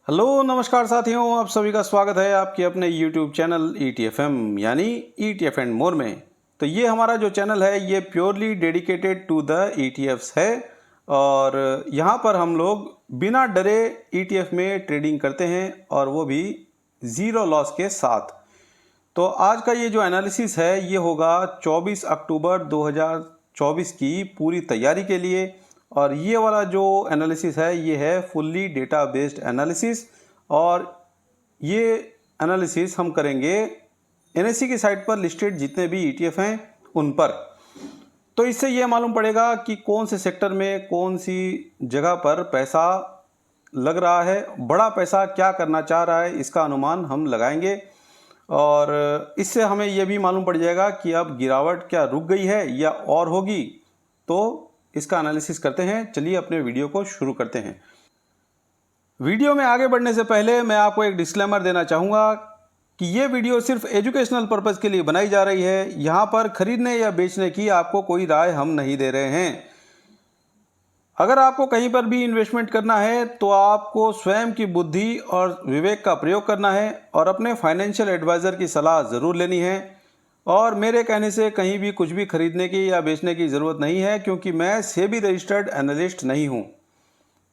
Hello नमस्कार साथियों, आप सभी का स्वागत है आपके अपने YouTube चैनल ETFM यानी ETF एंड मोर में। तो ये हमारा जो चैनल है ये purely dedicated to the ETFs है और यहाँ पर हम लोग बिना डरे ETF में ट्रेडिंग करते हैं और वो भी ज़ीरो लॉस के साथ। तो आज का ये जो एनालिसिस है ये होगा 24 अक्टूबर 2024 की पूरी तैयारी के लिए और ये वाला जो एनालिसिस है ये है फुल्ली डेटा बेस्ड एनालिसिस और ये एनालिसिस हम करेंगे NSE की साइट पर लिस्टेड जितने भी ETF हैं उन पर। तो इससे ये मालूम पड़ेगा कि कौन से सेक्टर में कौन सी जगह पर पैसा लग रहा है, बड़ा पैसा क्या करना चाह रहा है, इसका अनुमान हम लगाएंगे और इससे हमें यह भी मालूम पड़ जाएगा कि अब गिरावट क्या रुक गई है या और होगी। तो इसका एनालिसिस करते हैं। चलिए अपने वीडियो को शुरू करते हैं। वीडियो में आगे बढ़ने से पहले मैं आपको एक डिस्क्लेमर देना चाहूँगा कि ये वीडियो सिर्फ एजुकेशनल पर्पज़ के लिए बनाई जा रही है। यहाँ पर खरीदने या बेचने की आपको कोई राय हम नहीं दे रहे हैं। अगर आपको कहीं पर भी इन्वेस्टमेंट करना है तो आपको स्वयं की बुद्धि और विवेक का प्रयोग करना है और अपने फाइनेंशियल एडवाइज़र की सलाह ज़रूर लेनी है। और मेरे कहने से कहीं भी कुछ भी खरीदने की या बेचने की ज़रूरत नहीं है, क्योंकि मैं सेबी रजिस्टर्ड एनालिस्ट नहीं हूँ।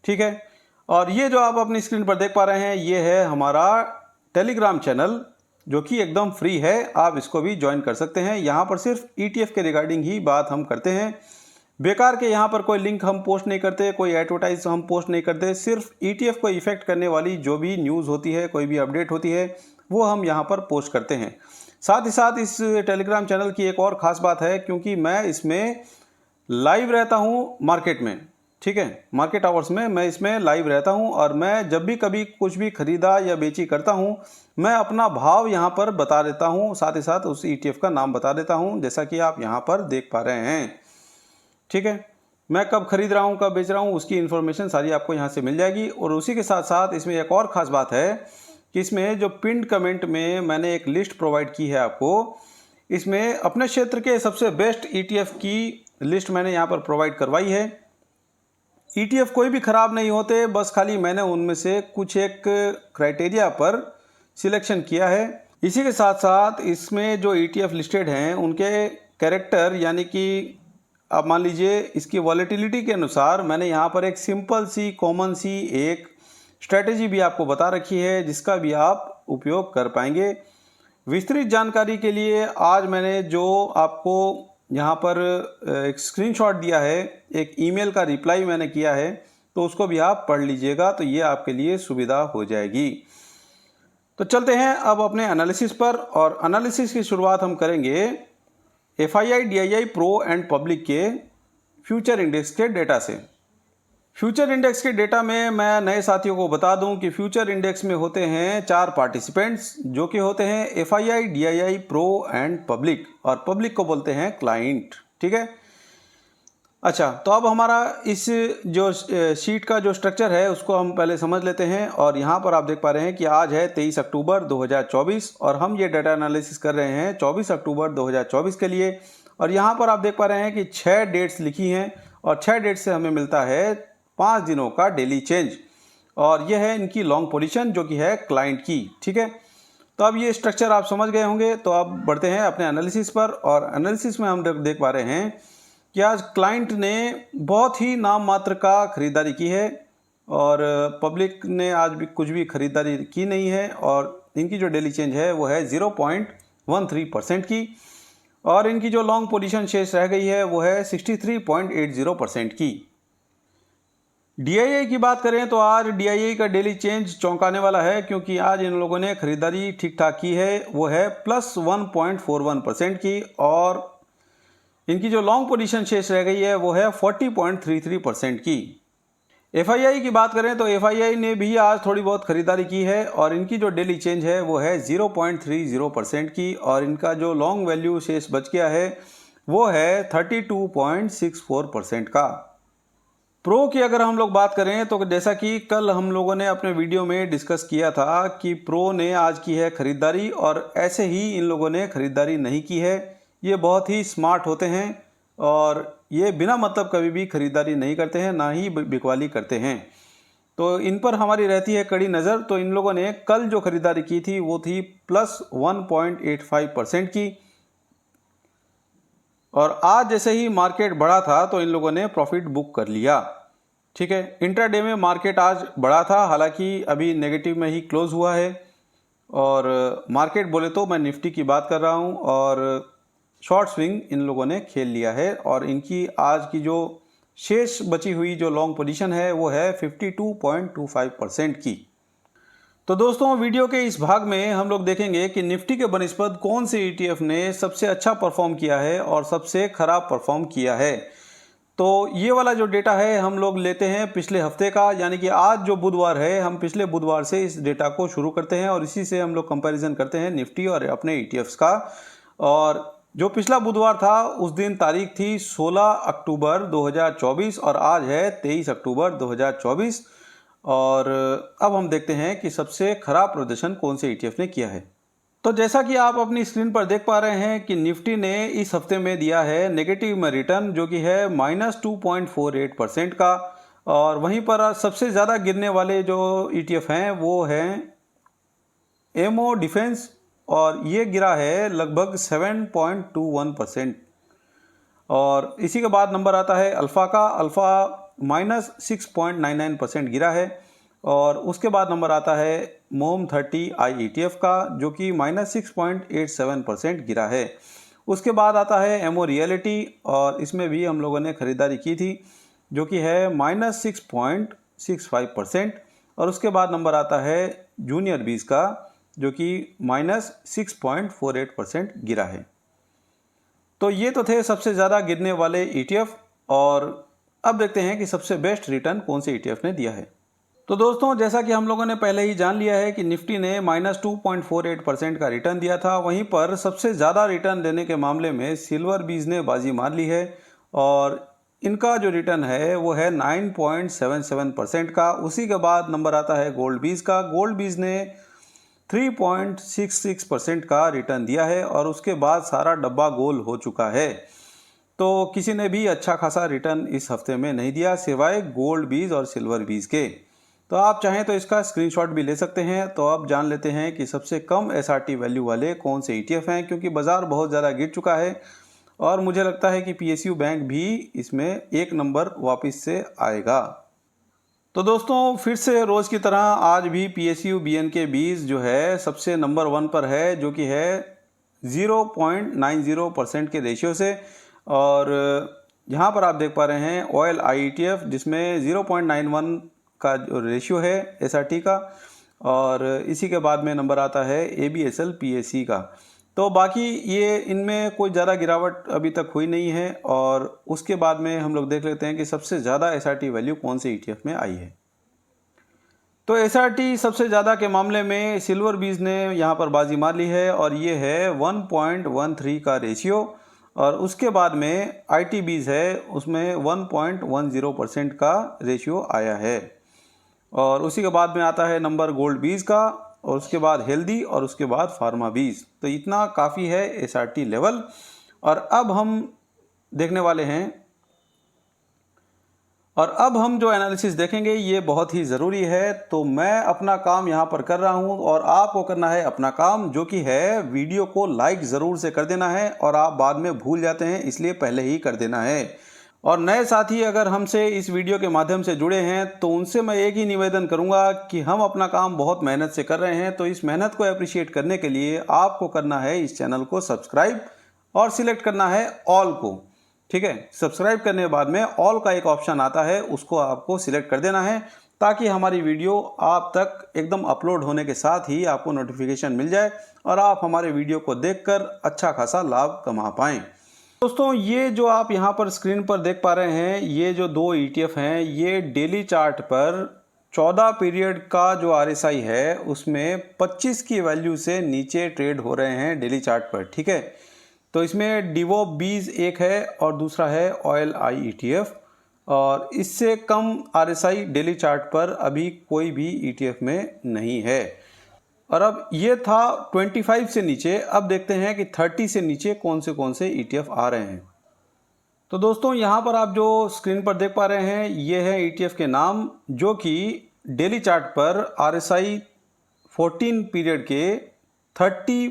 ठीक है। और ये जो आप अपनी स्क्रीन पर देख पा रहे हैं ये है हमारा टेलीग्राम चैनल जो कि एकदम फ्री है, आप इसको भी ज्वाइन कर सकते हैं। यहाँ पर सिर्फ ETF के रिगार्डिंग ही बात हम करते हैं। बेकार के यहाँ पर कोई लिंक हम पोस्ट नहीं करते, कोई एडवर्टाइज हम पोस्ट नहीं करते। सिर्फ ETF को इफेक्ट करने वाली जो भी न्यूज़ होती है, कोई भी अपडेट होती है, वो हम यहाँ पर पोस्ट करते हैं। साथ ही साथ इस टेलीग्राम चैनल की एक और ख़ास बात है, क्योंकि मैं इसमें लाइव रहता हूँ मार्केट में। ठीक है, मार्केट आवर्स में मैं इसमें लाइव रहता हूँ और मैं जब भी कभी कुछ भी खरीदा या बेची करता हूँ मैं अपना भाव यहाँ पर बता देता हूँ, साथ ही साथ उस ETF का नाम बता देता हूँ, जैसा कि आप यहाँ पर देख पा रहे हैं। ठीक है, मैं कब खरीद रहा हूँ कब बेच रहा हूँ उसकी इन्फॉर्मेशन सारी आपको यहाँ से मिल जाएगी। और उसी के साथ साथ इसमें एक और ख़ास बात है कि इसमें जो पिन्ड कमेंट में मैंने एक लिस्ट प्रोवाइड की है आपको, इसमें अपने क्षेत्र के सबसे बेस्ट ETF की लिस्ट मैंने यहाँ पर प्रोवाइड करवाई है। ETF कोई भी ख़राब नहीं होते, बस खाली मैंने उनमें से कुछ एक क्राइटेरिया पर सिलेक्शन किया है। इसी के साथ साथ इसमें जो ETF लिस्टेड हैं उनके कैरेक्टर यानी कि आप मान लीजिए इसकी वॉलेटिलिटी के अनुसार मैंने यहाँ पर एक सिंपल सी कॉमन सी एक स्ट्रैटेजी भी आपको बता रखी है जिसका भी आप उपयोग कर पाएंगे। विस्तृत जानकारी के लिए आज मैंने जो आपको यहाँ पर एक स्क्रीनशॉट दिया है, एक ईमेल का रिप्लाई मैंने किया है, तो उसको भी आप पढ़ लीजिएगा, तो ये आपके लिए सुविधा हो जाएगी। तो चलते हैं अब अपने एनालिसिस पर और एनालिसिस की शुरुआत हम करेंगे FII DII pro and public के फ्यूचर इंडेक्स के डेटा से। फ्यूचर इंडेक्स के डेटा में मैं नए साथियों को बता दूं कि फ्यूचर इंडेक्स में होते हैं 4 पार्टिसिपेंट्स जो कि होते हैं FII DII pro and public, और पब्लिक को बोलते हैं क्लाइंट। ठीक है। अच्छा, तो अब हमारा इस जो शीट का जो स्ट्रक्चर है उसको हम पहले समझ लेते हैं। और यहाँ पर आप देख पा रहे हैं कि आज है 23 अक्टूबर 2024 और हम ये डाटा एनालिसिस कर रहे हैं 24 अक्टूबर 2024 के लिए। और यहाँ पर आप देख पा रहे हैं कि 6 डेट्स लिखी हैं और 6 डेट्स से हमें मिलता है 5 दिनों का डेली चेंज, और यह है इनकी लॉन्ग पोजीशन जो कि है क्लाइंट की। ठीक है, तो अब ये स्ट्रक्चर आप समझ गए होंगे। तो अब बढ़ते हैं अपने एनालिसिस पर और एनालिसिस में हम देख पा रहे हैं कि आज क्लाइंट ने बहुत ही नाम मात्र का खरीदारी की है और पब्लिक ने आज भी कुछ भी खरीदारी की नहीं है और इनकी जो डेली चेंज है वो है 0.13% की, और इनकी जो लॉन्ग पोजीशन शेष रह गई है वो है 63.80% की। DII की बात करें तो आज DII का डेली चेंज चौंकाने वाला है, क्योंकि आज इन लोगों ने खरीदारी ठीक ठाक की है, वो है +1.41% की, और इनकी जो लॉन्ग पोजीशन शेष रह गई है वो है 40.33% की। FII की बात करें तो FII ने भी आज थोड़ी बहुत खरीदारी की है और इनकी जो डेली चेंज है वो है 0.30% की, और इनका जो लॉन्ग वैल्यू शेष बच गया है वो है 32.64% का। प्रो की अगर हम लोग बात करें तो जैसा कि कल हम लोगों ने अपने वीडियो में डिस्कस किया था कि प्रो ने आज की है खरीदारी, और ऐसे ही इन लोगों ने खरीदारी नहीं की है। ये बहुत ही स्मार्ट होते हैं और ये बिना मतलब कभी भी खरीदारी नहीं करते हैं, ना ही बिकवाली करते हैं। तो इन पर हमारी रहती है कड़ी नज़र। तो इन लोगों ने कल जो खरीदारी की थी वो थी प्लस 1.85% की, और आज जैसे ही मार्केट बढ़ा था तो इन लोगों ने प्रॉफिट बुक कर लिया। ठीक है, इंट्राडे में मार्केट आज बढ़ा था, हालांकि अभी नेगेटिव में ही क्लोज हुआ है। और मार्केट बोले तो मैं निफ्टी की बात कर रहा हूं, और शॉर्ट स्विंग इन लोगों ने खेल लिया है। और इनकी आज की जो शेष बची हुई जो लॉन्ग पोजीशन है वो है 52.25% की। तो दोस्तों, वीडियो के इस भाग में हम लोग देखेंगे कि निफ्टी के बनिस्बत कौन से ETF ने सबसे अच्छा परफॉर्म किया है और सबसे खराब परफॉर्म किया है। तो ये वाला जो डेटा है हम लोग लेते हैं पिछले हफ्ते का, यानी कि आज जो बुधवार है हम पिछले बुधवार से इस डेटा को शुरू करते हैं और इसी से हम लोग कंपैरिजन करते हैं निफ्टी और अपने ETFs का। और जो पिछला बुधवार था उस दिन तारीख थी 16 अक्टूबर 2024 और आज है 23 अक्टूबर 2024। और अब हम देखते हैं कि सबसे खराब प्रदर्शन कौन से ETF ने किया है। तो जैसा कि आप अपनी स्क्रीन पर देख पा रहे हैं कि निफ्टी ने इस हफ्ते में दिया है नेगेटिव में रिटर्न, जो कि है -2.48% का। और वहीं पर सबसे ज़्यादा गिरने वाले जो ETF हैं वो हैं एमओ डिफेंस, और ये गिरा है लगभग 7.21%। और इसी के बाद नंबर आता है अल्फ़ा का। अल्फ़ा -6.99% गिरा है। और उसके बाद नंबर आता है मोम 30i ETF का, जो कि -6.87% गिरा है। उसके बाद आता है एमओ रियलिटी, और इसमें भी हम लोगों ने ख़रीदारी की थी, जो कि है -6.65%। और उसके बाद नंबर आता है जूनियर बीज का, जो कि -6.48% गिरा है। तो ये तो थे सबसे ज़्यादा गिरने वाले ETF। और अब देखते हैं कि सबसे बेस्ट रिटर्न कौन से ETF ने दिया है। तो दोस्तों, जैसा कि हम लोगों ने पहले ही जान लिया है कि निफ्टी ने -2.48% का रिटर्न दिया था, वहीं पर सबसे ज़्यादा रिटर्न देने के मामले में सिल्वर बीज ने बाजी मार ली है और इनका जो रिटर्न है वो है 9.77% का। उसी के बाद नंबर आता है गोल्ड बीज का। गोल्ड बीज ने 3.66% का रिटर्न दिया है और उसके बाद सारा डब्बा गोल हो चुका है। तो किसी ने भी अच्छा खासा रिटर्न इस हफ्ते में नहीं दिया सिवाय गोल्ड बीज और सिल्वर बीज के। तो आप चाहें तो इसका स्क्रीनशॉट भी ले सकते हैं। तो अब जान लेते हैं कि सबसे कम SRT वैल्यू वाले कौन से ETF हैं, क्योंकि बाज़ार बहुत ज़्यादा गिर चुका है और मुझे लगता है कि PSU बैंक भी इसमें एक नंबर वापस से आएगा। तो दोस्तों, फिर से रोज़ की तरह आज भी PSU BNK बीज जो है सबसे नंबर 1 पर है, जो कि है 0.90% के रेशियो से। और यहाँ पर आप देख पा रहे हैं ऑयल IETF, जिसमें 0.91 का जो रेशियो है SRT का। और इसी के बाद में नंबर आता है ABSL PAC का। तो बाकी ये इनमें कोई ज़्यादा गिरावट अभी तक हुई नहीं है। और उसके बाद में हम लोग देख लेते हैं कि सबसे ज़्यादा SRT वैल्यू कौन से ETF में आई है। तो SRT सबसे ज़्यादा के मामले में सिल्वर बीज ने यहाँ पर बाजी मार ली है और ये है 1.13 का रेशियो। और उसके बाद में IT बीज है, उसमें 1.10% का रेशियो आया है। और उसी के बाद में आता है नंबर गोल्ड बीज का, और उसके बाद हेल्दी, और उसके बाद फार्मा बीज। तो इतना काफ़ी है SRT लेवल। और अब हम देखने वाले हैं, और अब हम जो एनालिसिस देखेंगे ये बहुत ही ज़रूरी है। तो मैं अपना काम यहाँ पर कर रहा हूँ और आपको करना है अपना काम, जो कि है वीडियो को लाइक ज़रूर से कर देना है। और आप बाद में भूल जाते हैं, इसलिए पहले ही कर देना है। और नए साथी अगर हमसे इस वीडियो के माध्यम से जुड़े हैं तो उनसे मैं एक ही निवेदन करूंगा कि हम अपना काम बहुत मेहनत से कर रहे हैं। तो इस मेहनत को अप्रिशिएट करने के लिए आपको करना है इस चैनल को सब्सक्राइब और सिलेक्ट करना है ऑल को। ठीक है, सब्सक्राइब करने के बाद में ऑल का एक ऑप्शन आता है, उसको आपको सिलेक्ट कर देना है, ताकि हमारी वीडियो आप तक एकदम अपलोड होने के साथ ही आपको नोटिफिकेशन मिल जाए और आप हमारे वीडियो को देखकर अच्छा खासा लाभ कमा पाएँ। दोस्तों, ये जो आप यहाँ पर स्क्रीन पर देख पा रहे हैं, ये जो दो ETF हैं, ये डेली चार्ट पर 14 पीरियड का जो RSI है उसमें 25 की वैल्यू से नीचे ट्रेड हो रहे हैं डेली चार्ट पर। ठीक है, तो इसमें डिवोप बीज एक है और दूसरा है ऑयल IETF। और इससे कम RSI डेली चार्ट पर अभी कोई भी ETF में नहीं है। और अब ये था 25 से नीचे। अब देखते हैं कि 30 से नीचे कौन से ETF आ रहे हैं। तो दोस्तों, यहाँ पर आप जो स्क्रीन पर देख पा रहे हैं ये है ETF के नाम, जो कि डेली चार्ट पर RSI 14 पीरियड के 30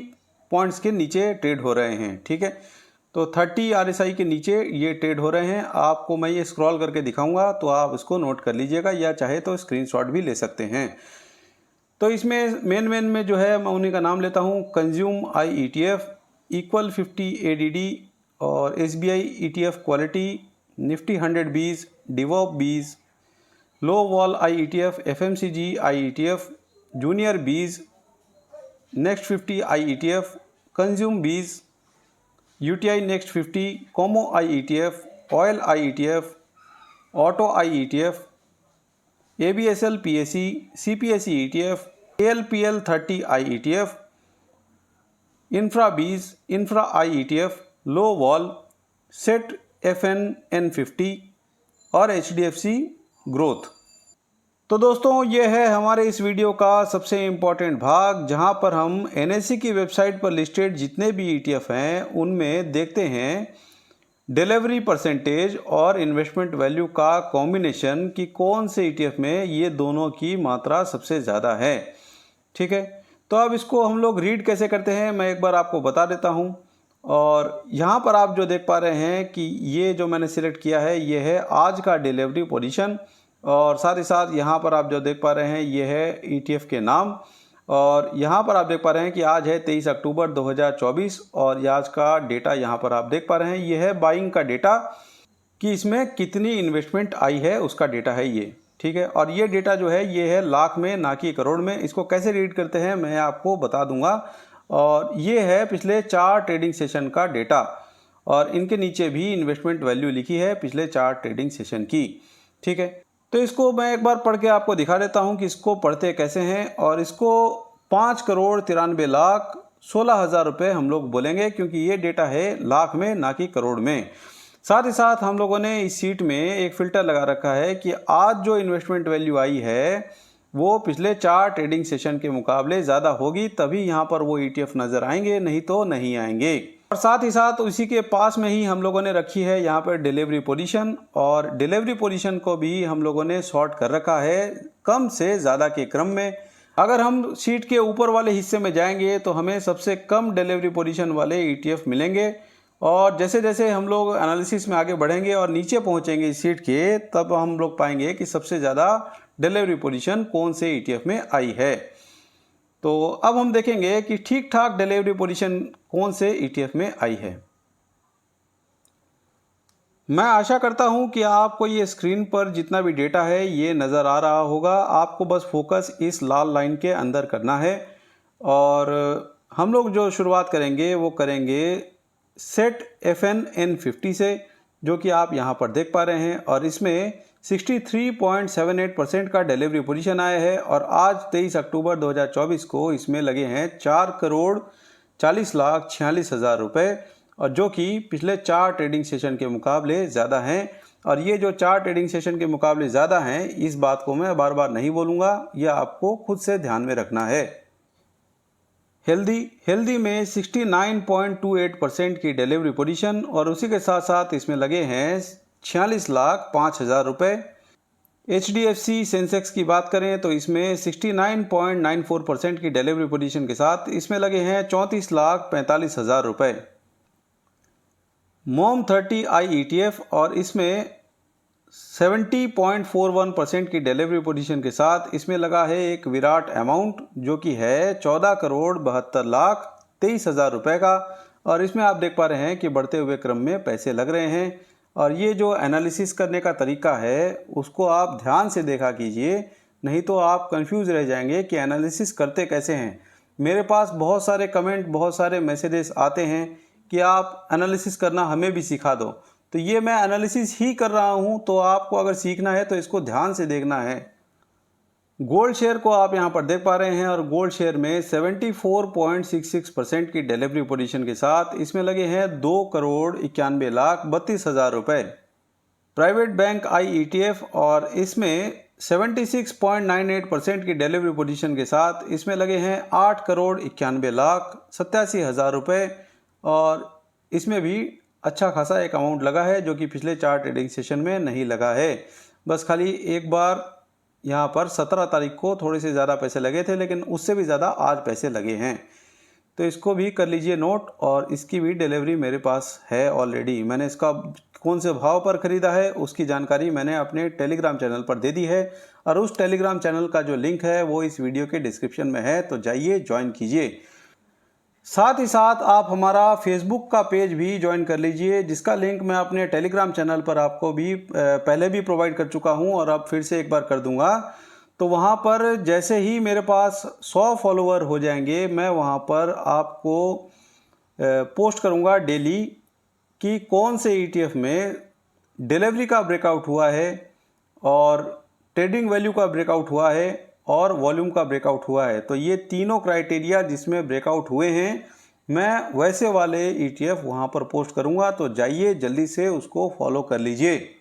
पॉइंट्स के नीचे ट्रेड हो रहे हैं। ठीक है, तो 30 RSI के नीचे ये ट्रेड हो रहे हैं। आपको मैं ये स्क्रॉल करके दिखाऊंगा तो आप इसको नोट कर लीजिएगा, या चाहे तो स्क्रीनशॉट भी ले सकते हैं। तो इसमें मेन में जो है मैं उन्हीं का नाम लेता हूँ। Consume I ETF equal 50 ADD और SBI ETF quality, Nifty 100 bees, डिवॉप bees, low vol I ETF, FMCG I ETF, junior bees, next 50 I ETF, consume bees, UTI next 50, कोमो I ETF, oil I ETF, auto I ETF, ABSL PSE, CPSE ETF, ALPL 30 I ETF, infra bees, infra I ETF, low vol, सेट FN N50 और HDFC growth. तो दोस्तों, ये है हमारे इस video का सबसे इम्पॉर्टेंट भाग, जहां पर हम NSE की वेबसाइट पर लिस्टेड जितने भी ETF हैं उनमें देखते हैं डिलीवरी परसेंटेज और इन्वेस्टमेंट वैल्यू का कॉम्बिनेशन कि कौन से ETF में ये दोनों की मात्रा सबसे ज़्यादा है। ठीक है, तो अब इसको हम लोग रीड कैसे करते हैं मैं एक बार आपको बता देता हूँ। और यहाँ पर आप जो देख पा रहे हैं कि ये जो मैंने सिलेक्ट किया है ये है आज का डिलीवरी पोजीशन, और साथ ही साथ यहाँ पर आप जो देख पा रहे हैं ये है ETF के नाम, और यहाँ पर आप देख पा रहे हैं कि आज है 23 अक्टूबर 2024 और आज का डेटा यहाँ पर आप देख पा रहे हैं ये है बाइंग का डेटा कि इसमें कितनी इन्वेस्टमेंट आई है उसका डेटा है ये। ठीक है, और ये डेटा जो है ये है लाख में ना कि करोड़ में। इसको कैसे रीड करते हैं मैं आपको बता दूंगा। और ये है पिछले 4 ट्रेडिंग सेशन का डेटा, और इनके नीचे भी इन्वेस्टमेंट वैल्यू लिखी है पिछले 4 ट्रेडिंग सेशन की। ठीक है, तो इसको मैं एक बार पढ़ के आपको दिखा देता हूं कि इसको पढ़ते कैसे हैं। और इसको 5,93,16,000 रुपये हम लोग बोलेंगे, क्योंकि ये डेटा है लाख में ना कि करोड़ में। साथ ही साथ हम लोगों ने इस सीट में एक फ़िल्टर लगा रखा है कि आज जो इन्वेस्टमेंट वैल्यू आई है वो पिछले 4 ट्रेडिंग सेशन के मुकाबले ज़्यादा होगी, तभी यहाँ पर वो ETF नज़र आएंगे, नहीं तो नहीं आएंगे। और साथ ही साथ उसी के पास में ही हम लोगों ने रखी है यहाँ पर डिलीवरी पोजीशन, और डिलीवरी पोजीशन को भी हम लोगों ने सॉर्ट कर रखा है कम से ज़्यादा के क्रम में। अगर हम शीट के ऊपर वाले हिस्से में जाएंगे तो हमें सबसे कम डिलीवरी पोजीशन वाले ETF मिलेंगे, और जैसे जैसे हम लोग एनालिसिस में आगे बढ़ेंगे और नीचे पहुँचेंगे इस शीट के, तब हम लोग पाएंगे कि सबसे ज़्यादा डिलीवरी पोजीशन कौन से ETF में आई है। तो अब हम देखेंगे कि ठीक ठाक डिलीवरी पोजीशन कौन से ETF में आई है। मैं आशा करता हूं कि आपको ये स्क्रीन पर जितना भी डेटा है ये नज़र आ रहा होगा। आपको बस फोकस इस लाल लाइन के अंदर करना है, और हम लोग जो शुरुआत करेंगे वो करेंगे सेट FN N50 से, जो कि आप यहाँ पर देख पा रहे हैं। और इसमें 63.78% का डिलीवरी पोजीशन आया है, और आज 23 अक्टूबर 2024 को इसमें लगे हैं 4,40,46,000 रुपये, और जो कि पिछले 4 ट्रेडिंग सेशन के मुकाबले ज़्यादा हैं। और ये जो 4 ट्रेडिंग सेशन के मुकाबले ज़्यादा हैं, इस बात को मैं बार बार नहीं बोलूँगा, यह आपको खुद से ध्यान में रखना है। हेल्दी में 69.28% की डिलीवरी पोजीशन, और उसी के साथ साथ इसमें लगे हैं 46,05,000 रुपये। HDFC सेंसेक्स की बात करें तो इसमें 69.94% की डिलीवरी पोजीशन के साथ इसमें लगे हैं 34,45,000 रुपये। मोम 30 आई ETF, और इसमें 70.41% की डिलीवरी पोजीशन के साथ इसमें लगा है एक विराट अमाउंट, जो कि है 14,72,23,000 रुपये का। और इसमें आप देख पा रहे हैं कि बढ़ते हुए क्रम में पैसे लग रहे हैं। और ये जो एनालिसिस करने का तरीका है उसको आप ध्यान से देखा कीजिए, नहीं तो आप कंफ्यूज रह जाएंगे कि एनालिसिस करते कैसे हैं। मेरे पास बहुत सारे कमेंट, बहुत सारे मैसेजेस आते हैं कि आप एनालिसिस करना हमें भी सिखा दो। तो ये मैं एनालिसिस ही कर रहा हूँ, तो आपको अगर सीखना है तो इसको ध्यान से देखना है। गोल्ड शेयर को आप यहाँ पर देख पा रहे हैं, और गोल्ड शेयर में 74.66% की डिलीवरी पोजीशन के साथ इसमें लगे हैं 2,91,32,000 रुपये। प्राइवेट बैंक आई ETF, और इसमें 76.98% की डिलीवरी पोजीशन के साथ इसमें लगे हैं 8,91,87,000 रुपये, और इसमें भी अच्छा खासा एक अमाउंट लगा है, जो कि पिछले 4 ट्रेडिंग सेशन में नहीं लगा है। बस खाली एक बार यहाँ पर 17 तारीख को थोड़े से ज़्यादा पैसे लगे थे, लेकिन उससे भी ज़्यादा आज पैसे लगे हैं। तो इसको भी कर लीजिए नोट, और इसकी भी डिलीवरी मेरे पास है ऑलरेडी। मैंने इसका कौन से भाव पर ख़रीदा है उसकी जानकारी मैंने अपने टेलीग्राम चैनल पर दे दी है, और उस टेलीग्राम चैनल का जो लिंक है वो इस वीडियो के डिस्क्रिप्शन में है, तो जाइए ज्वाइन कीजिए। साथ ही साथ आप हमारा फेसबुक का पेज भी ज्वाइन कर लीजिए, जिसका लिंक मैं अपने टेलीग्राम चैनल पर आपको भी पहले भी प्रोवाइड कर चुका हूं, और अब फिर से एक बार कर दूंगा। तो वहां पर जैसे ही मेरे पास 100 फॉलोअर हो जाएंगे, मैं वहां पर आपको पोस्ट करूंगा डेली कि कौन से ETF में डिलीवरी का ब्रेकआउट हुआ है, और ट्रेडिंग वैल्यू का ब्रेकआउट हुआ है, और वॉल्यूम का ब्रेकआउट हुआ है। तो ये तीनों क्राइटेरिया जिसमें ब्रेकआउट हुए हैं, मैं वैसे वाले ETF वहाँ पर पोस्ट करूँगा, तो जाइए जल्दी से उसको फॉलो कर लीजिए।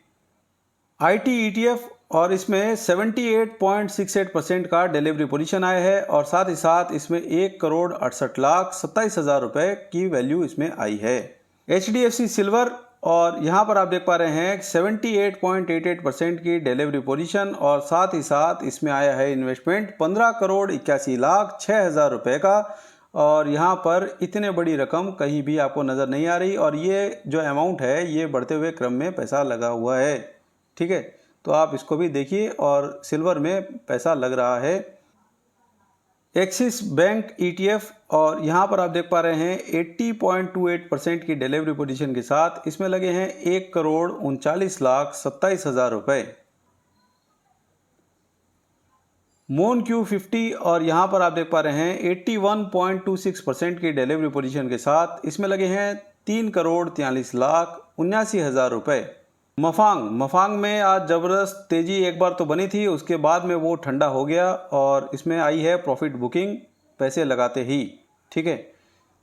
IT ETF, और इसमें 78.68% का डिलीवरी पोजीशन आया है, और साथ ही साथ इसमें 1,68,27,000 रुपये की वैल्यू इसमें आई है। HDFC सिल्वर, और यहाँ पर आप देख पा रहे हैं 78.88% की डिलीवरी पोजीशन, और साथ ही साथ इसमें आया है इन्वेस्टमेंट 15,81,06,000 रुपये का, और यहाँ पर इतने बड़ी रकम कहीं भी आपको नज़र नहीं आ रही, और ये जो अमाउंट है ये बढ़ते हुए क्रम में पैसा लगा हुआ है। ठीक है, तो आप इसको भी देखिए, और सिल्वर में पैसा लग रहा है। एक्सिस बैंक ETF, और यहाँ पर आप देख पा रहे हैं 80.28% की डिलीवरी पोजीशन के साथ इसमें लगे हैं 1,39,27,000 रुपये। मोन Q50, और यहाँ पर आप देख पा रहे हैं 81.26% की डिलीवरी पोजीशन के साथ इसमें लगे हैं 3,43,79,000 रुपये। मफांग में आज ज़बरदस्त तेज़ी एक बार तो बनी थी, उसके बाद में वो ठंडा हो गया, और इसमें आई है प्रॉफिट बुकिंग पैसे लगाते ही। ठीक है,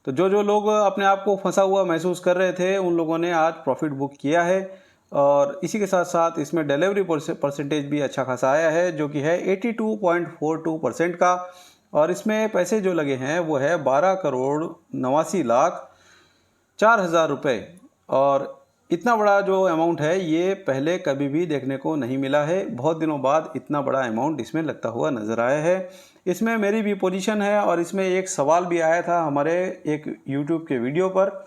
तो जो लोग अपने आप को फंसा हुआ महसूस कर रहे थे, उन लोगों ने आज प्रॉफिट बुक किया है, और इसी के साथ साथ इसमें डिलीवरी परसेंटेज भी अच्छा खासा आया है, जो कि है 82.42% का, और इसमें पैसे जो लगे हैं वो है 12,89,04,000 रुपये। और इतना बड़ा जो अमाउंट है ये पहले कभी भी देखने को नहीं मिला है। बहुत दिनों बाद इतना बड़ा अमाउंट इसमें लगता हुआ नज़र आया है। इसमें मेरी भी पोजीशन है, और इसमें एक सवाल भी आया था हमारे एक YouTube के वीडियो पर,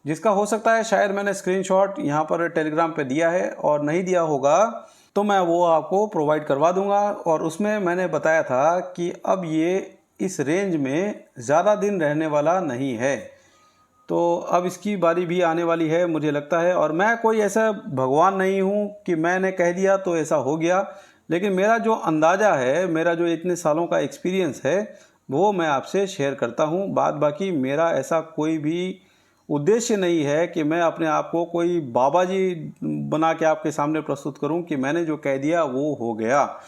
जिसका हो सकता है शायद मैंने स्क्रीनशॉट यहाँ पर टेलीग्राम पे दिया है, और नहीं दिया होगा तो मैं वो आपको प्रोवाइड करवा दूंगा। और उसमें मैंने बताया था कि अब ये इस रेंज में ज़्यादा दिन रहने वाला नहीं है, तो अब इसकी बारी भी आने वाली है मुझे लगता है। और मैं कोई ऐसा भगवान नहीं हूँ कि मैंने कह दिया तो ऐसा हो गया, लेकिन मेरा जो अंदाज़ा है, मेरा जो इतने सालों का एक्सपीरियंस है, वो मैं आपसे शेयर करता हूँ। बाकी मेरा ऐसा कोई भी उद्देश्य नहीं है कि मैं अपने आप को कोई बाबा जी बना के आपके सामने प्रस्तुत करूं कि मैंने जो कह दिया वो हो गया।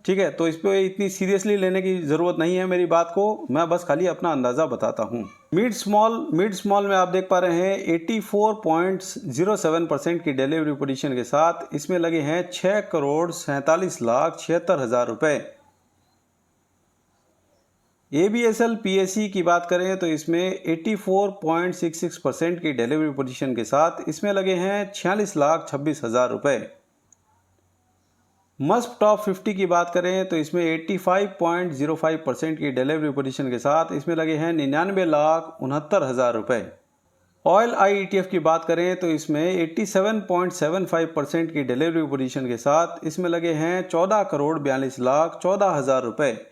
ठीक है, तो इस पर इतनी सीरियसली लेने की ज़रूरत नहीं है मेरी बात को, मैं बस खाली अपना अंदाज़ा बताता हूँ। मिड स्मॉल में आप देख पा रहे हैं 84.07% की डिलीवरी पोजीशन के साथ इसमें लगे हैं 6,47,76,000 रुपये। ABSL PSE की बात करें तो इसमें 84.66% की डिलीवरी पोजीशन के साथ इसमें लगे हैं 46,26,000 रुपये। मस्प टॉप 50 की बात करें तो इसमें 85.05% की डिलीवरी पोजीशन के साथ इसमें लगे हैं 99,69,000 रुपये। ऑयल IETF की बात करें तो इसमें 87.75% की डिलीवरी पोजीशन के साथ इसमें लगे हैं 14,42,14,000 रुपये।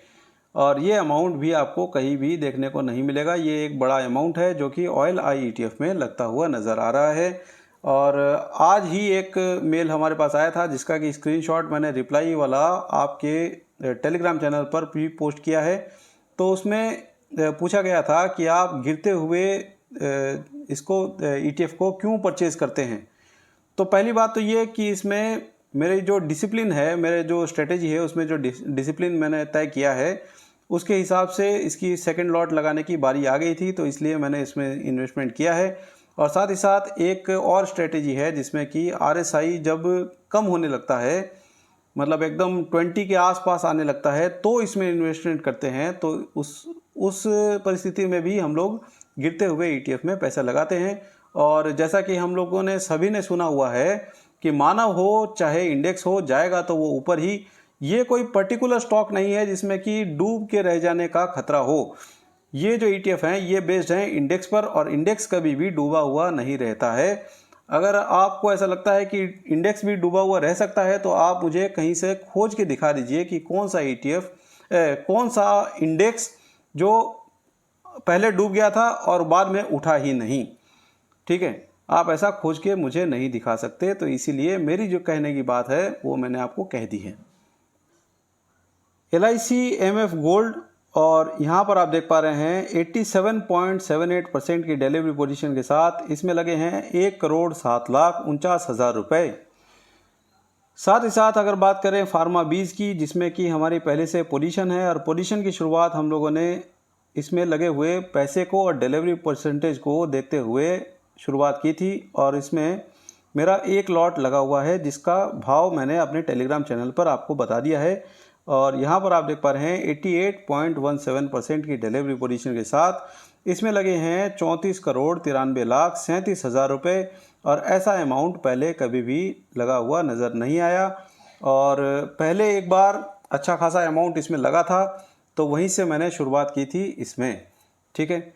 और ये अमाउंट भी आपको कहीं भी देखने को नहीं मिलेगा। ये एक बड़ा अमाउंट है जो कि ऑयल IETF में लगता हुआ नज़र आ रहा है। और आज ही एक मेल हमारे पास आया था जिसका कि स्क्रीनशॉट मैंने रिप्लाई वाला आपके टेलीग्राम चैनल पर भी पोस्ट किया है। तो उसमें पूछा गया था कि आप गिरते हुए इसको ETF को क्यों परचेज़ करते हैं। तो पहली बात तो ये कि इसमें मेरे जो डिसिप्लिन है, मेरे जो स्ट्रेटेजी है, उसमें जो डिसिप्लिन मैंने तय किया है उसके हिसाब से इसकी सेकंड लॉट लगाने की बारी आ गई थी, तो इसलिए मैंने इसमें इन्वेस्टमेंट किया है। और साथ ही साथ एक और स्ट्रेटेजी है जिसमें कि RSI जब कम होने लगता है, मतलब एकदम 20 के आसपास आने लगता है, तो इसमें इन्वेस्टमेंट करते हैं। तो उस परिस्थिति में भी हम लोग गिरते हुए ETF में पैसा लगाते हैं। और जैसा कि हम लोगों ने सभी ने सुना हुआ है कि मानव हो चाहे इंडेक्स हो, जाएगा तो वो ऊपर ही। ये कोई पर्टिकुलर स्टॉक नहीं है जिसमें कि डूब के रह जाने का खतरा हो। ये जो ETF हैं ये बेस्ड हैं इंडेक्स पर, और इंडेक्स कभी भी डूबा हुआ नहीं रहता है। अगर आपको ऐसा लगता है कि इंडेक्स भी डूबा हुआ रह सकता है तो आप मुझे कहीं से खोज के दिखा दीजिए कि कौन सा ETF, कौन सा इंडेक्स जो पहले डूब गया था और बाद में उठा ही नहीं। ठीक है, आप ऐसा खोज के मुझे नहीं दिखा सकते, तो इसीलिए मेरी जो कहने की बात है वो मैंने आपको कह दी है। LIC MF गोल्ड, और यहाँ पर आप देख पा रहे हैं 87.78% की डिलीवरी पोजीशन के साथ इसमें लगे हैं 1,07,49,000 रुपये। साथ ही साथ अगर बात करें फार्मा बीज की, जिसमें कि हमारी पहले से पोजीशन है, और पोजीशन की शुरुआत हम लोगों ने इसमें लगे हुए पैसे को और डिलीवरी परसेंटेज को देखते हुए शुरुआत की थी, और इसमें मेरा एक लॉट लगा हुआ है जिसका भाव मैंने अपने टेलीग्राम चैनल पर आपको बता दिया है। और यहाँ पर आप देख पा रहे हैं 88.17% की डिलीवरी पोजीशन के साथ इसमें लगे हैं 34,93,37,000 रुपये, और ऐसा अमाउंट पहले कभी भी लगा हुआ नज़र नहीं आया। और पहले एक बार अच्छा खासा अमाउंट इसमें लगा था, तो वहीं से मैंने शुरुआत की थी इसमें। ठीक है,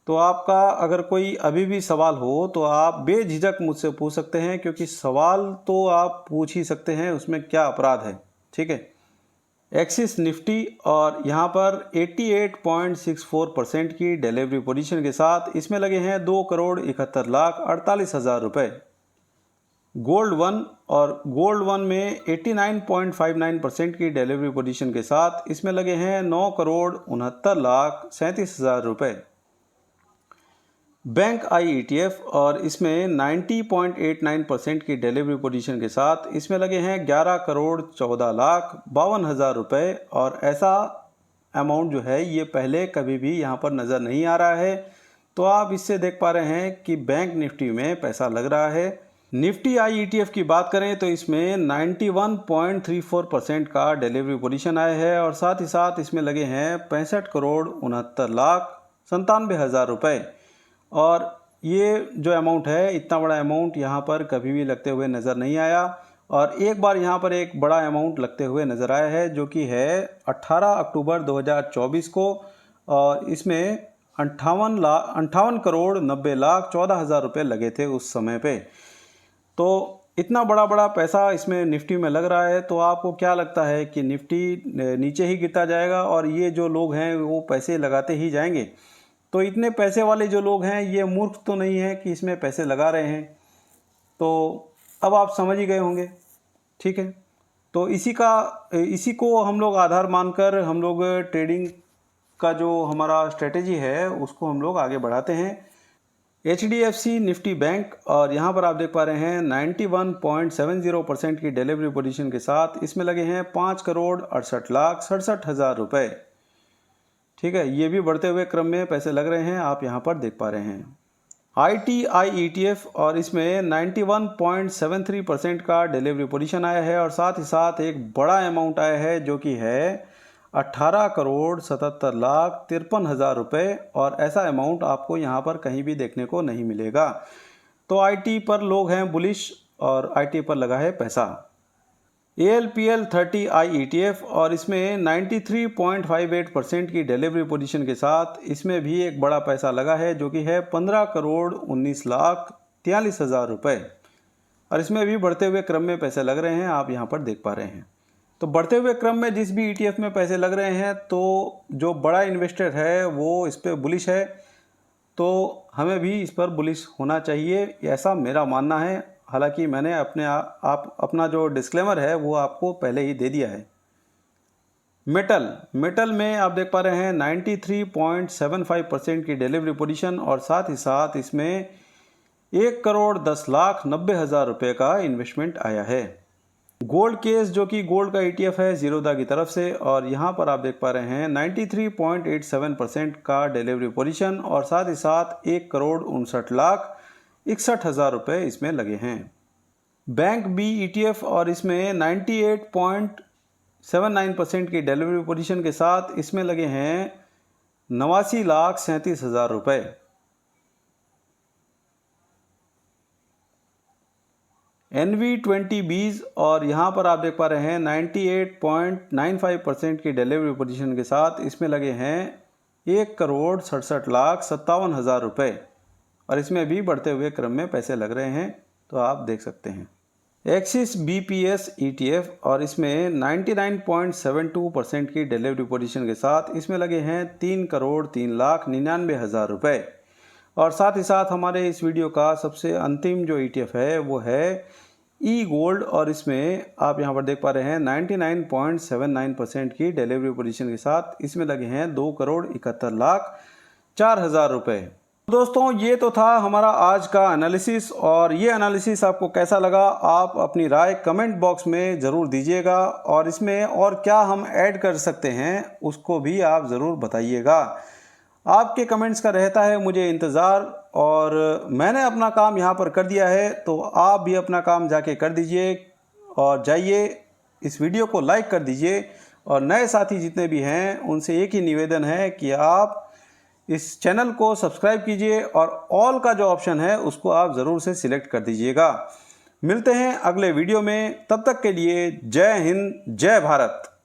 तो आपका अगर कोई अभी भी सवाल हो तो आप बेझिझक मुझसे पूछ सकते हैं, क्योंकि सवाल तो आप पूछ ही सकते हैं, उसमें क्या अपराध है। ठीक है, एक्सिस निफ्टी, और यहाँ पर 88.64% की डिलीवरी पोजीशन के साथ इसमें लगे हैं 2,71,48,000 रुपये। गोल्ड वन, और गोल्ड वन में 89.59% की डिलीवरी पोजीशन के साथ इसमें लगे हैं 9,69,37,000 रुपये। बैंक आई ETF, और इसमें 90.89% की डिलीवरी पोजीशन के साथ इसमें लगे हैं 11,14,52,000 रुपये, और ऐसा अमाउंट जो है ये पहले कभी भी यहाँ पर नज़र नहीं आ रहा है। तो आप इससे देख पा रहे हैं कि बैंक निफ्टी में पैसा लग रहा है। निफ्टी आई ETF की बात करें तो इसमें 91.34% का डिलीवरी पोजीशन आया है, और साथ ही साथ इसमें लगे हैं 65,69,97,000 रुपये। और ये जो अमाउंट है, इतना बड़ा अमाउंट यहाँ पर कभी भी लगते हुए नज़र नहीं आया। और एक बार यहाँ पर एक बड़ा अमाउंट लगते हुए नज़र आया है, जो कि है 18 अक्टूबर 2024 को, और इसमें 58,90,14,000 रुपये लगे थे उस समय पे। तो इतना बड़ा पैसा इसमें निफ्टी में लग रहा है, तो आपको क्या लगता है कि निफ्टी नीचे ही गिरता जाएगा और ये जो लोग हैं वो पैसे लगाते ही जाएंगे? तो इतने पैसे वाले जो लोग हैं ये मूर्ख तो नहीं है कि इसमें पैसे लगा रहे हैं। तो अब आप समझ ही गए होंगे। ठीक है, तो इसी को हम लोग आधार मानकर हम लोग ट्रेडिंग का जो हमारा स्ट्रेटेजी है उसको हम लोग आगे बढ़ाते हैं। HDFC निफ्टी बैंक, और यहाँ पर आप देख पा रहे हैं 91.70% की डिलीवरी पोजीशन के साथ इसमें लगे हैं 5,68,67,000 रुपये। ठीक है, ये भी बढ़ते हुए क्रम में पैसे लग रहे हैं, आप यहाँ पर देख पा रहे हैं। ITI ETF, और इसमें 91.73% का डिलीवरी पोजीशन आया है, और साथ ही साथ एक बड़ा अमाउंट आया है जो कि है 18,77,53,000 रुपये, और ऐसा अमाउंट आपको यहाँ पर कहीं भी देखने को नहीं मिलेगा। तो IT पर लोग हैं बुलिश, और IT पर लगा है पैसा। ALPL 30I ETF, और इसमें 93.58% की डिलीवरी पोजीशन के साथ इसमें भी एक बड़ा पैसा लगा है, जो कि है 15,19,43,000 रुपये, और इसमें भी बढ़ते हुए क्रम में पैसे लग रहे हैं, आप यहाँ पर देख पा रहे हैं। तो बढ़ते हुए क्रम में जिस भी ETF में पैसे लग रहे हैं, तो जो बड़ा इन्वेस्टर है वो इस पर बुलिश है, तो हमें भी इस पर बुलिश होना चाहिए, ऐसा मेरा मानना है। हालांकि मैंने अपना जो डिस्क्लेमर है वो आपको पहले ही दे दिया है। मेटल में आप देख पा रहे हैं 93.75% की डिलीवरी पोजीशन, और साथ ही साथ इसमें 1,10,90,000 रुपये का इन्वेस्टमेंट आया है। गोल्ड केस, जो कि गोल्ड का ETF है जीरोधा की तरफ से, और यहाँ पर आप देख पा रहे हैं 93.87% का डिलीवरी पोजीशन, और साथ ही साथ 1,59,61,000 रुपये इसमें लगे हैं। बैंक B ETF, और इसमें 98.79% की डिलीवरी पोजीशन के साथ इसमें लगे हैं 89,37,000 रुपये। NV20Bs और यहाँ पर आप देख पा रहे हैं 98.95% की डिलीवरी पोजीशन के साथ इसमें लगे हैं 1,67,57,000 रुपये और इसमें भी बढ़ते हुए क्रम में पैसे लग रहे हैं, तो आप देख सकते हैं। एक्सिस BPS ETF और इसमें 99.72% की डिलीवरी पोजीशन के साथ इसमें लगे हैं 3,03,99,000 रुपये। और साथ ही साथ हमारे इस वीडियो का सबसे अंतिम जो ETF है वो है E-Gold और इसमें आप यहाँ पर देख पा रहे हैं 99.79% की डिलीवरी पोजीशन के साथ इसमें लगे हैं 2,71,04,000 रुपये। दोस्तों ये तो था हमारा आज का एनालिसिस और ये एनालिसिस आपको कैसा लगा आप अपनी राय कमेंट बॉक्स में ज़रूर दीजिएगा और इसमें और क्या हम ऐड कर सकते हैं उसको भी आप ज़रूर बताइएगा। आपके कमेंट्स का रहता है मुझे इंतज़ार और मैंने अपना काम यहाँ पर कर दिया है, तो आप भी अपना काम जाके कर दीजिए और जाइए इस वीडियो को लाइक कर दीजिए और नए साथी जितने भी हैं उनसे एक ही निवेदन है कि आप इस चैनल को सब्सक्राइब कीजिए और ऑल का जो ऑप्शन है उसको आप ज़रूर से सिलेक्ट कर दीजिएगा। मिलते हैं अगले वीडियो में, तब तक के लिए जय हिंद जय भारत।